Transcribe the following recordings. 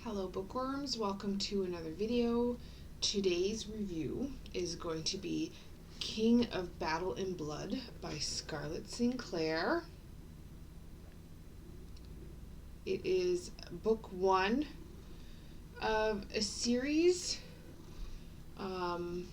Hello bookworms, welcome to another video. Today's review is going to be King of Battle and Blood by Scarlett St.Clair. It is book one of a series. I'm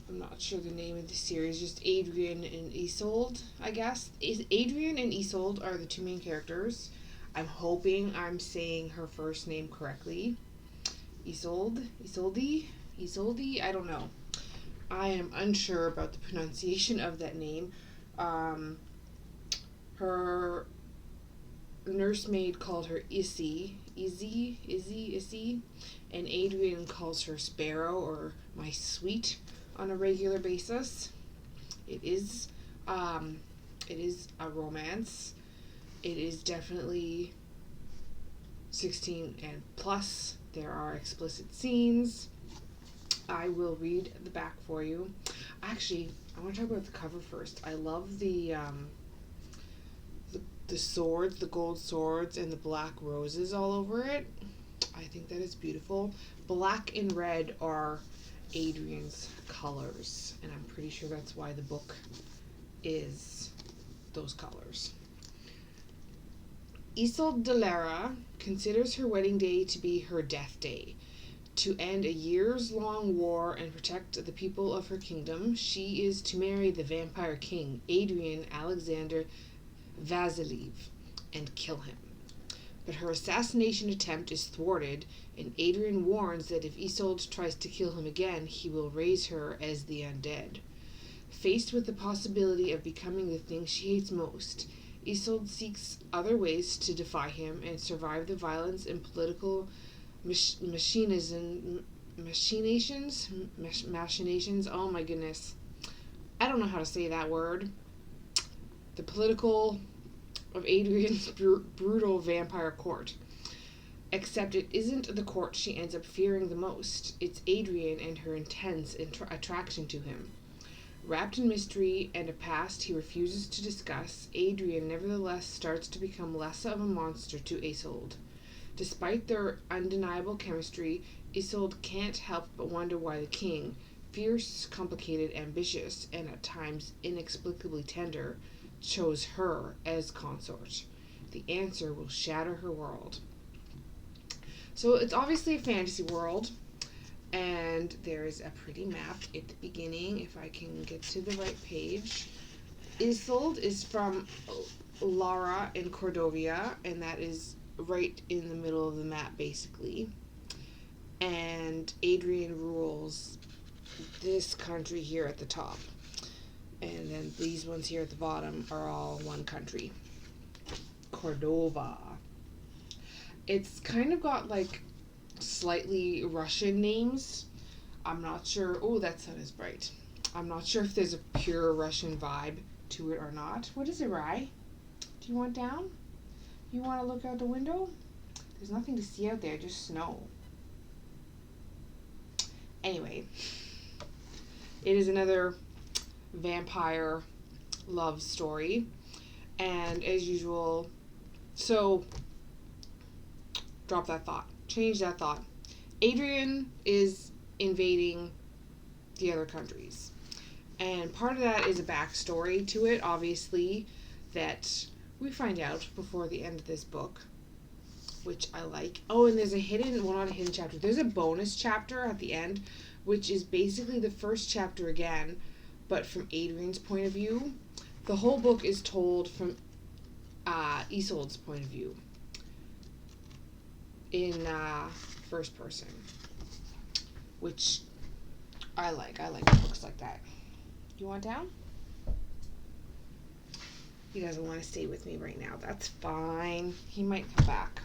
not sure the name of the series, just Adrian and Isolde, I guess. Adrian and Isolde are the two main characters. I'm hoping I'm saying her first name correctly. Isolde, I don't know. I am unsure about the pronunciation of that name. Her nursemaid called her Izzy, and Adrian calls her Sparrow or my sweet on a regular basis. It is a romance. It is definitely 16 and plus. There are explicit scenes. I will read the back for you. Actually, I want to talk about the cover first. I love the swords, the gold swords, and the black roses all over it. I think that is beautiful. Black and red are Adrian's colors, and I'm pretty sure that's why the book is those colors. Isolde de Lara considers her wedding day to be her death day. To end a years-long war and protect the people of her kingdom, she is to marry the vampire king, Adrian Alexander Vasiliev, and kill him. But her assassination attempt is thwarted, and Adrian warns that if Isolde tries to kill him again, he will raise her as the undead. Faced with the possibility of becoming the thing she hates most, Isolde seeks other ways to defy him and survive the violence and political machinations. Oh my goodness. I don't know how to say that word. The political of Adrian's brutal vampire court. Except it isn't the court she ends up fearing the most. It's Adrian and her intense attraction to him. Wrapped in mystery and a past he refuses to discuss, Adrian nevertheless starts to become less of a monster to Isolde. Despite their undeniable chemistry, Isolde can't help but wonder why the king, fierce, complicated, ambitious, and at times inexplicably tender, chose her as consort. The answer will shatter her world. So it's obviously a fantasy world. And there's a pretty map at the beginning, if I can get to the right page. Isolde is from Lara in Cordovia, and that is right in the middle of the map, basically. And Adrian rules this country here at the top. And then these ones here at the bottom are all one country. Cordova. It's kind of got like slightly Russian names. I'm not sure. Oh, that sun is bright. I'm not sure if there's a pure Russian vibe to it or not. What is it, Rye? Do you want down? You want to look out the window? There's nothing to see out there, just snow. Anyway, it is another vampire love story. And as usual, so drop that thought. Change that thought. Adrian is invading the other countries. And part of that is a backstory to it, obviously, that we find out before the end of this book, which I like. Oh, and there's a hidden, well, not a hidden chapter. There's a bonus chapter at the end, which is basically the first chapter again, but from Adrian's point of view. The whole book is told from Isolde's point of view. In first person, which I like. I like books like that. You want down? He doesn't want to stay with me right now. That's fine. He might come back.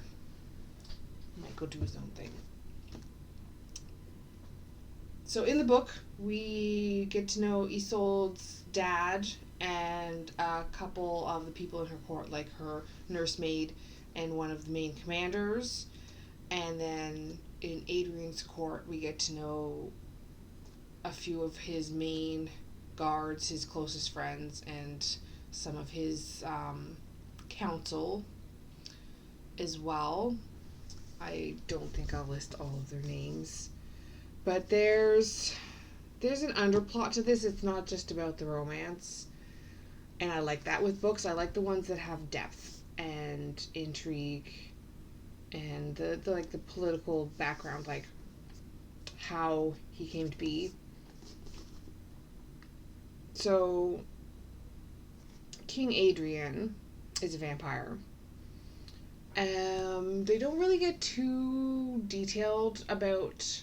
He might go do his own thing. So in the book, we get to know Isolde's dad and a couple of the people in her court, like her nursemaid and one of the main commanders. And then in Adrian's court, we get to know a few of his main guards, his closest friends, and some of his council as well. I don't think I'll list all of their names. But there's an underplot to this. It's not just about the romance. And I like that with books. I like the ones that have depth and intrigue and the like the political background, like how he came to be. So King Adrian is a vampire. They don't really get too detailed about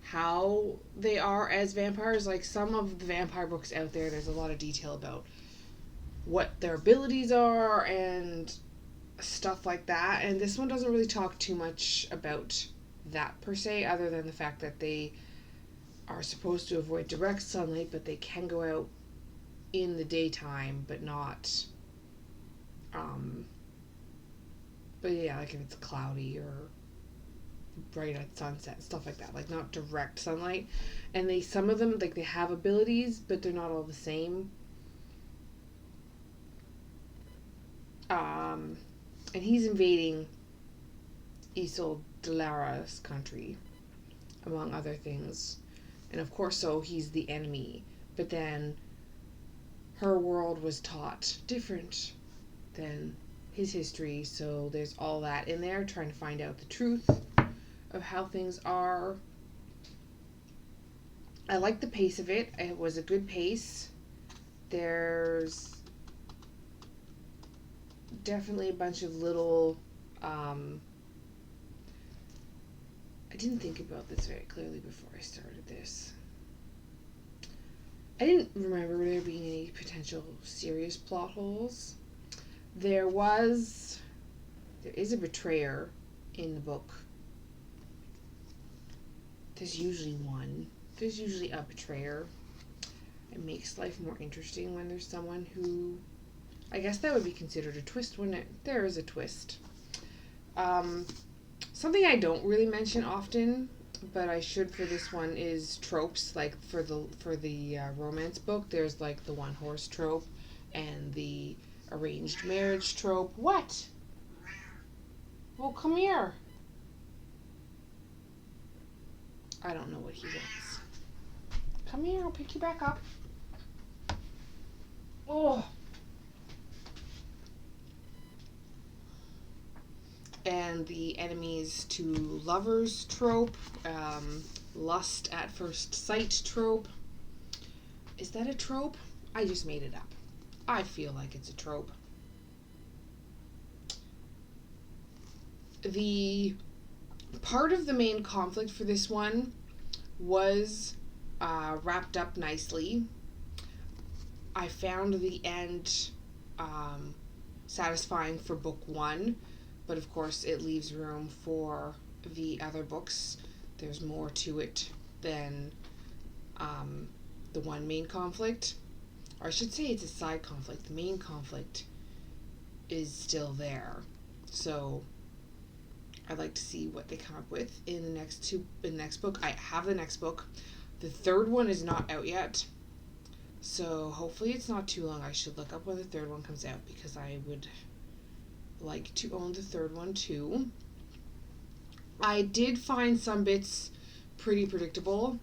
how they are as vampires. Like some of the vampire books out there, there's a lot of detail about what their abilities are and stuff like that. And this one doesn't really talk too much about that per se, other than the fact that they are supposed to avoid direct sunlight, but they can go out in the daytime, but not but yeah, like if it's cloudy or bright at sunset, stuff like that, like not direct sunlight. And some of them, like, they have abilities, but they're not all the same. And he's invading Isolde's country, among other things. And of course, so he's the enemy. But then her world was taught different than his history, so there's all that in there, trying to find out the truth of how things are. I like the pace of it. It was a good pace. There's definitely a bunch of little I didn't think about this very clearly before I started this. I didn't remember there being any potential serious plot holes. There is a betrayer in the book. There's usually one. There's usually a betrayer. It makes life more interesting when there's someone who, I guess that would be considered a twist, wouldn't it? There is a twist. Something I don't really mention often, but I should for this one, is tropes. Like for the romance book, there's like the one horse trope and the arranged marriage trope. What? Well, come here. I don't know what he wants. Come here, I'll pick you back up. Oh. And the enemies to lovers trope, lust at first sight trope. Is that a trope? I just made it up. I feel like it's a trope. The part of the main conflict for this one was wrapped up nicely. I found the end satisfying for book one, but of course it leaves room for the other books. There's more to it than the one main conflict. Or I should say it's a side conflict. The main conflict is still there. So I'd like to see what they come up with in the next book. I have the next book. The third one is not out yet. So hopefully it's not too long. I should look up when the third one comes out, because I would like to own the third one too. I did find some bits pretty predictable.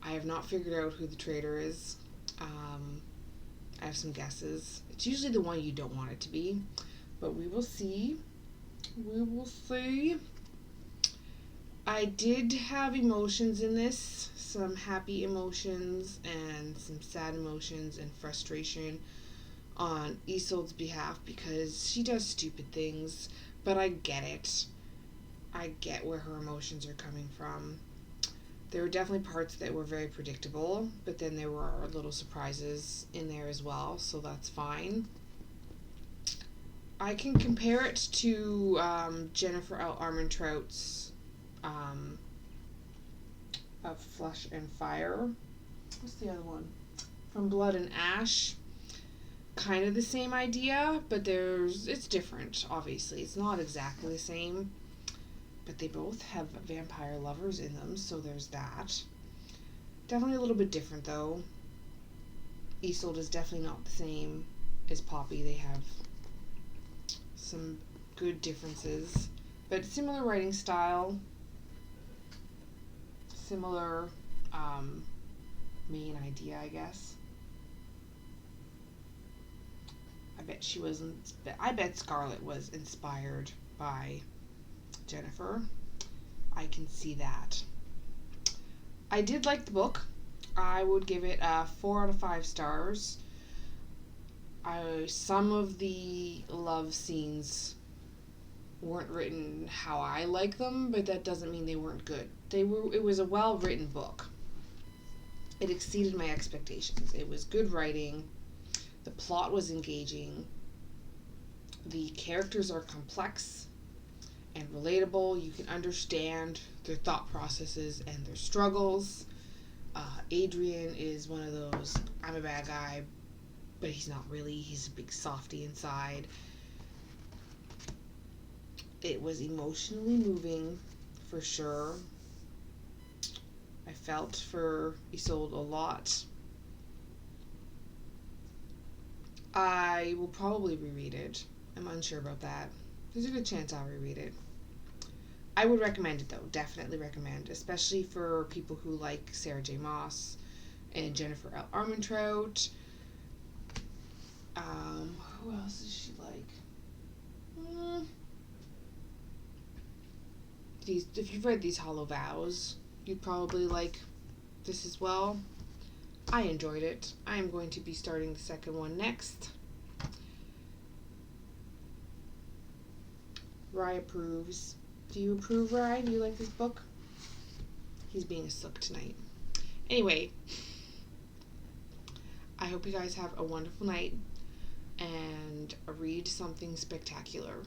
I have not figured out who the traitor is. I have some guesses. It's usually the one you don't want it to be, but we will see. We will see. I did have emotions in this. Some happy emotions and some sad emotions and frustration on Isolde's behalf, because she does stupid things, but I get it. I get where her emotions are coming from. There were definitely parts that were very predictable, but then there were little surprises in there as well, so that's fine. I can compare it to Jennifer L. Armentrout's of Flesh and Fire. What's the other one? From Blood and Ash. Kind of the same idea, but it's different, obviously. It's not exactly the same, but they both have vampire lovers in them, so there's that. Definitely a little bit different, though. Isolde is definitely not the same as Poppy. They have some good differences. But similar writing style, similar main idea, I guess. I bet Scarlett was inspired by Jennifer. I can see that. I did like the book. I would give it a 4 out of 5 stars. Some of the love scenes weren't written how I like them, but that doesn't mean they weren't good. It was a well-written book. It exceeded my expectations. It was good writing. The plot was engaging. The characters are complex and relatable. You can understand their thought processes and their struggles. Adrian is one of those, I'm a bad guy, but he's not really. He's a big softy inside. It was emotionally moving, for sure. I felt for Isolde a lot. I will probably reread it. I'm unsure about that. There's a good chance I'll reread it. I would recommend it, though. Definitely recommend, especially for people who like Sarah J. Maas and Jennifer L. Armentrout. Who else is she like? If you've read these Hollow Vows, you'd probably like this as well. I enjoyed it. I am going to be starting the second one next. Rye approves. Do you approve, Rye? Do you like this book? He's being a sook tonight. Anyway, I hope you guys have a wonderful night and read something spectacular.